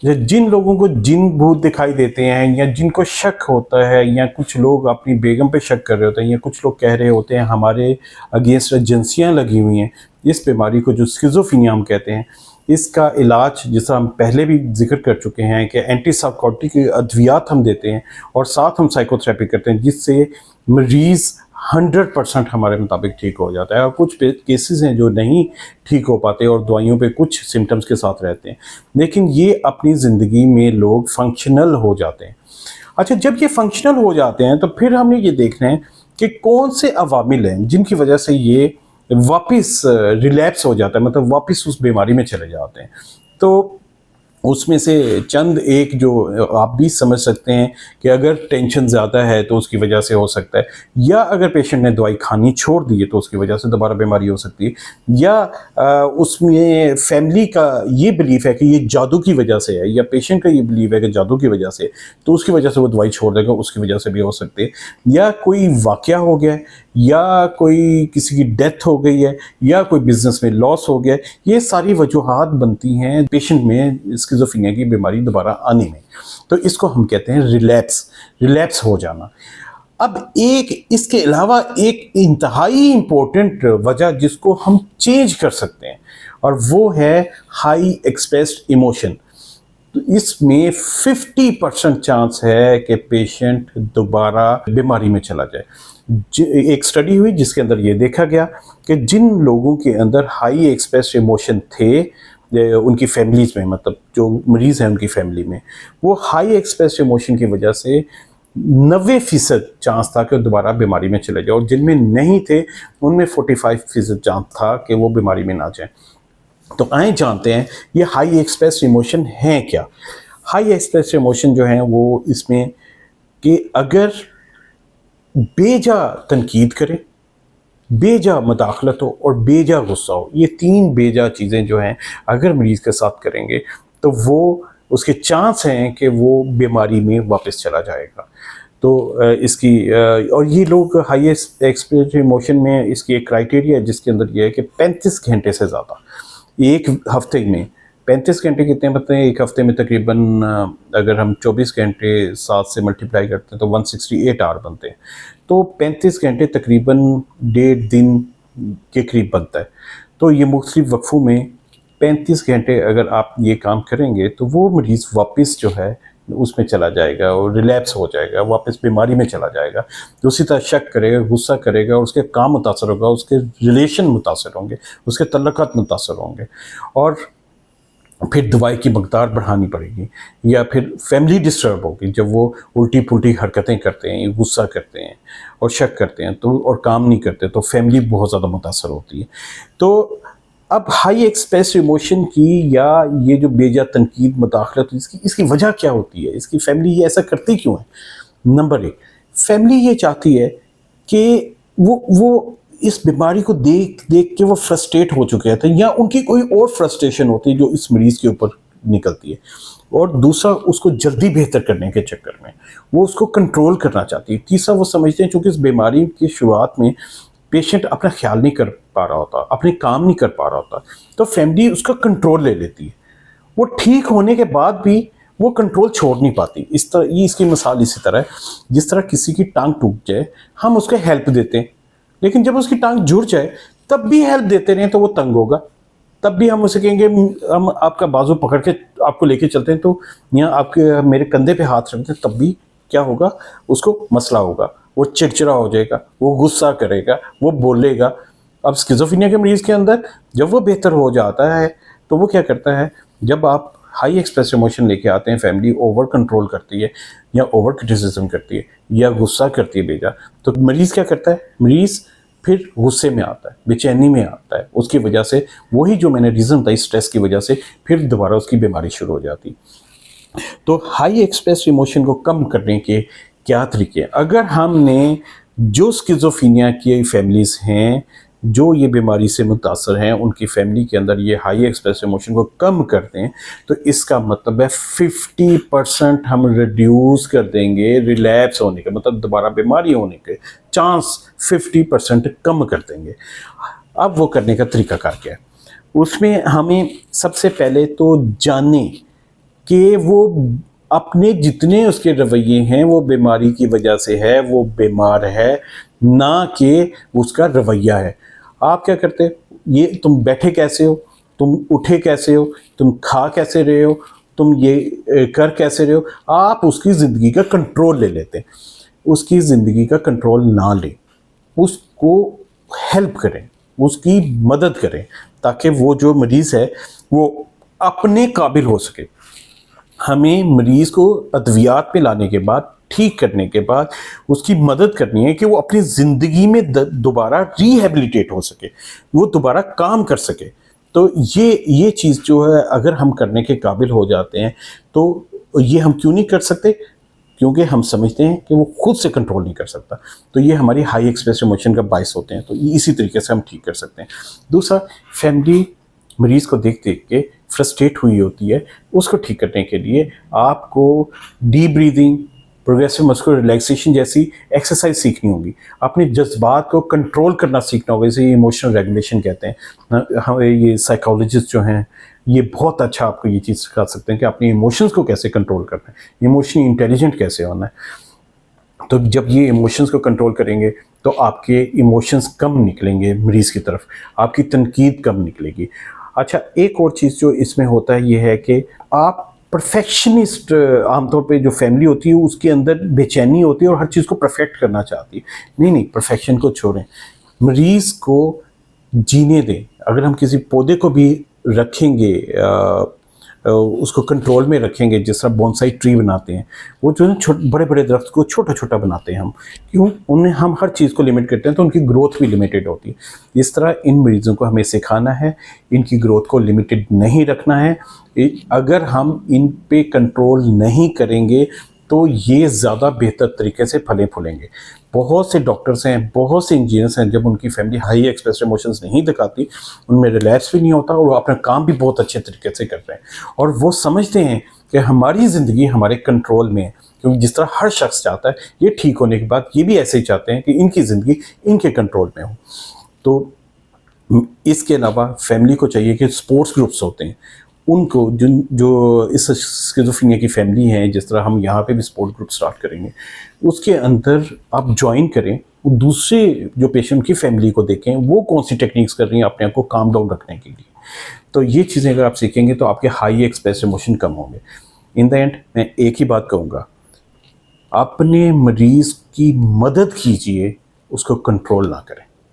जिन लोगों को जिन भूत दिखाई देते हैं या जिनको शक होता है या कुछ लोग अपनी बेगम पे शक कर रहे होते हैं या कुछ लोग कह रहे होते हैं हमारे अगेंस्ट एजेंसियाँ लगी हुई हैं, इस बीमारी को जो स्किज़ोफ्रेनिया हम कहते हैं, इसका इलाज जैसा हम पहले भी जिक्र कर चुके हैं कि एंटीसाइकोटिक अद्वियात हम देते हैं और साथ हम साइकोथेरेपी करते हैं, जिससे मरीज़ 100% हमारे मुताबिक ठीक हो जाता है। और कुछ केसेस हैं जो नहीं ठीक हो पाते और दवाइयों पे कुछ सिम्टम्स के साथ रहते हैं, लेकिन ये अपनी ज़िंदगी में लोग फंक्शनल हो जाते हैं। अच्छा, जब ये फंक्शनल हो जाते हैं तो फिर हमने ये देखना है कि कौन से अवामिल हैं जिनकी वजह से ये वापस रिलैप्स हो जाता है, मतलब वापस उस बीमारी में चले जाते हैं। तो उसमें से चंद एक जो आप भी समझ सकते हैं कि अगर टेंशन ज़्यादा है तो उसकी वजह से हो सकता है, या अगर पेशेंट ने दवाई खानी छोड़ दी है तो उसकी वजह से दोबारा बीमारी हो सकती है, या उसमें फैमिली का ये बिलीफ है कि ये जादू की वजह से है, या पेशेंट का ये बिलीव है कि जादू की वजह से, तो उसकी वजह से वो दवाई छोड़ देगा, उसकी वजह से भी हो सकती है, या कोई वाक़या हो गया है, या कोई किसी की डेथ हो गई है, या कोई बिजनेस में लॉस हो गया है। ये सारी वजूहात बनती हैं पेशेंट में स्किज़ोफ्रेनिया की बीमारी दोबारा आने में। तो इसको हम कहते हैं रिलैप्स हो जाना। अब एक इसके अलावा एक इंतहाई इम्पोर्टेंट वजह जिसको हम चेंज कर सकते हैं, और वो है हाई एक्सप्रेस्ड इमोशन। तो इसमें 50% चांस है कि पेशेंट दोबारा बीमारी में चला जाए। एक स्टडी हुई जिसके अंदर ये देखा गया कि जिन लोगों के अंदर हाई एक्सप्रेस्ड इमोशन थे उनकी फैमिलीज में, मतलब जो मरीज़ हैं उनकी फैमिली में, वो हाई एक्सप्रेस्ड इमोशन की वजह से 90% चांस था कि दोबारा बीमारी में चले जाए, और जिनमें नहीं थे उनमें 45% चांस था कि वो बीमारी में ना जाए। तो आए जानते हैं ये हाई एक्सप्रेस्ड इमोशन हैं क्या। हाई एक्सप्रेस्ड इमोशन जो हैं वो इसमें कि अगर बेजा तनकीद करें, बेजा मदाखलत हो और बेजा गुस्सा हो, ये तीन बेजा चीज़ें जो हैं अगर मरीज़ के साथ करेंगे तो वो उसके चांस हैं कि वो बीमारी में वापस चला जाएगा। तो इसकी और ये लोग हाई एक्सप्रेस्ड इमोशन में इसकी एक क्राइटेरिया है जिसके अंदर ये है कि 35 घंटे से ज़्यादा एक हफ्ते में, 35 घंटे कितने बनते हैं एक हफ्ते में, तकरीबन अगर हम 24 घंटे 7 से मल्टीप्लाई करते हैं तो 168 आवर बनते हैं। तो 35 घंटे तकरीबन 1.5 दिन के करीब बनता है। तो ये मुख्तलिफ वक्फों में 35 घंटे अगर आप ये काम करेंगे तो वो मरीज़ वापस जो है उसमें चला जाएगा और रिलैप्स हो जाएगा, वापस बीमारी में चला जाएगा। तो उसी तरह शक करेगा, गुस्सा करेगा और उसके काम मुतासर होगा, उसके रिलेशन मुतासर होंगे, उसके तल्लुकात मुतासर होंगे, और फिर दवाई की मकदार बढ़ानी पड़ेगी, या फिर फैमिली डिस्टर्ब होगी जब वो उल्टी पुल्टी हरकतें करते हैं, गुस्सा करते हैं और शक करते हैं तो, और काम नहीं करते, तो फैमिली बहुत ज़्यादा मुतासर होती है। तो अब हाई एक्सप्रेस इमोशन की या ये जो बेजा तनकीद मुदाखलत इसकी वजह क्या होती है, इसकी फैमिली ये ऐसा करती क्यों है। नंबर एक, फैमिली ये चाहती है कि वो इस बीमारी को देख देख के वो फ्रस्ट्रेट हो चुके थे, या उनकी कोई और फ्रस्ट्रेशन होती है जो इस मरीज़ के ऊपर निकलती है, और दूसरा उसको जल्दी बेहतर करने के चक्कर में वो उसको कंट्रोल करना चाहती है। तीसरा, वो समझते हैं चूँकि इस बीमारी की शुरुआत में पेशेंट अपना ख्याल नहीं कर पा रहा होता, अपने काम नहीं कर पा रहा होता, तो फैमिली उसका कंट्रोल ले लेती है। वो ठीक होने के बाद भी वो कंट्रोल छोड़ नहीं पाती। इस तरह ये इसकी मिसाल इसी तरह है, जिस तरह किसी की टांग टूट जाए हम उसको हेल्प देते हैं, लेकिन जब उसकी टांग जुड़ जाए तब भी हेल्प देते रहें तो वो तंग होगा। तब भी हम उसे कहेंगे हम आपका बाजू पकड़ के आपको लेके चलते हैं, तो यहाँ आपके मेरे कंधे पे हाथ रखते हैं, तब भी क्या होगा, उसको मसला होगा, वो चिड़चिड़ा हो जाएगा, वो गुस्सा करेगा, वो बोलेगा। अब स्किज़ोफ्रेनिया के मरीज़ के अंदर जब वो बेहतर हो जाता है तो वो क्या करता है, जब आप हाई एक्सप्रेस इमोशन लेके आते हैं, फैमिली ओवर कंट्रोल करती है या ओवर क्रिटिसिज्म करती है या गुस्सा करती है बेजा, तो मरीज़ क्या करता है, मरीज़ फिर गुस्से में आता है, बेचैनी में आता है, उसकी वजह से वही जो मैंने रीज़न बताई स्ट्रेस की वजह से फिर दोबारा उसकी बीमारी शुरू हो जाती। तो हाई एक्सप्रेस इमोशन को कम करने के क्या तरीके हैं। अगर हमने जो स्किज़ोफ्रेनिया की फैमिलीज़ हैं जो ये बीमारी से मुतासर हैं, उनकी फैमिली के अंदर ये हाई एक्सप्रेस इमोशन को कम करते हैं, तो इसका मतलब है 50% हम रिड्यूस कर देंगे रिलैप्स होने के, मतलब दोबारा बीमारी होने के चांस 50% कम कर देंगे। अब वो करने का तरीका क्या है, उसमें हमें सबसे पहले तो जाने कि वो अपने जितने उसके रवैये हैं वो बीमारी की वजह से है, वो बीमार है, ना कि उसका रवैया है। आप क्या करते हो, ये तुम बैठे कैसे हो, तुम उठे कैसे हो, तुम खा कैसे रहे हो, तुम ये कर कैसे रहे हो, आप उसकी ज़िंदगी का कंट्रोल ले लेते हैं। उसकी ज़िंदगी का कंट्रोल ना लें, उसको हेल्प करें, उसकी मदद करें, ताकि वो जो मरीज़ है वो अपने काबिल हो सके। हमें मरीज़ को अद्वियात पे लाने के बाद, ठीक करने के बाद उसकी मदद करनी है कि वो अपनी ज़िंदगी में दोबारा रिहेबिलिटेट हो सके, वो दोबारा काम कर सके। तो ये चीज़ जो है अगर हम करने के काबिल हो जाते हैं तो ये हम क्यों नहीं कर सकते? क्योंकि हम समझते हैं कि वो खुद से कंट्रोल नहीं कर सकता। तो ये हमारी हाई एक्सप्रेस इमोशन का बायस होते हैं, तो इसी तरीके से हम ठीक कर सकते हैं। दूसरा, फैमिली मरीज़ को देख देख के फ्रस्ट्रेट हुई होती है, उसको ठीक करने के लिए आपको deep breathing, progressive muscular relaxation जैसी एक्सरसाइज सीखनी होगी। अपने जज्बात को कंट्रोल करना सीखना होगा, इसे इमोशनल रेगुलेशन कहते हैं। हम ये साइकोलॉजिस्ट जो हैं ये बहुत अच्छा आपको ये चीज़ सिखा सकते हैं कि अपने इमोशंस को कैसे कंट्रोल करना है, इमोशनली इंटेलिजेंट कैसे होना है। तो जब ये इमोशंस को कंट्रोल करेंगे तो आपके इमोशंस कम निकलेंगे मरीज़ की तरफ, आपकी तनकीद कम निकलेगी। अच्छा, एक और चीज़ जो इसमें होता है ये है कि आप परफेक्शनिस्ट, आमतौर पे जो फैमिली होती है उसके अंदर बेचैनी होती है और हर चीज़ को परफेक्ट करना चाहती है। नहीं, परफेक्शन को छोड़ें, मरीज़ को जीने दें। अगर हम किसी पौधे को भी रखेंगे, उसको कंट्रोल में रखेंगे, जिस तरह बोनसाई ट्री बनाते हैं, वो जो है बड़े बड़े दरख्त को छोटा छोटा बनाते हैं हम, क्यों? उन्हें हम हर चीज़ को लिमिट करते हैं तो उनकी ग्रोथ भी लिमिटेड होती है। इस तरह इन मरीज़ों को हमें सिखाना है, इनकी ग्रोथ को लिमिटेड नहीं रखना है। अगर हम इन पे कंट्रोल नहीं करेंगे तो ये ज़्यादा बेहतर तरीके से फले फूलेंगे। बहुत से डॉक्टर्स हैं, बहुत से इंजीनियर्स हैं, जब उनकी फैमिली हाई एक्सप्रेस इमोशंस नहीं दिखाती, उनमें रिलैप्स भी नहीं होता और वो अपना काम भी बहुत अच्छे तरीके से कर रहे हैं और वो समझते हैं कि हमारी ज़िंदगी हमारे कंट्रोल में है। क्योंकि जिस तरह हर शख्स चाहता है ये ठीक होने के बाद ये भी ऐसे ही चाहते हैं कि इनकी ज़िंदगी इनके कंट्रोल में हो। तो इसके अलावा फैमिली को चाहिए कि स्पोर्ट्स ग्रुप्स होते हैं उनको, जो इस स्किज़ोफ्रेनिया की फैमिली है, जिस तरह हम यहाँ पे भी सपोर्ट ग्रुप स्टार्ट करेंगे, उसके अंदर आप ज्वाइन करें, दूसरे जो पेशेंट की फैमिली को देखें वो कौन सी टेक्निक्स कर रही हैं अपने आप को काम डाउन रखने के लिए। तो ये चीज़ें अगर आप सीखेंगे तो आपके हाई एक्सप्रेस इमोशन कम होंगे। इन द एंड मैं एक ही बात कहूँगा, अपने मरीज़ की मदद कीजिए, उसको कंट्रोल ना करें।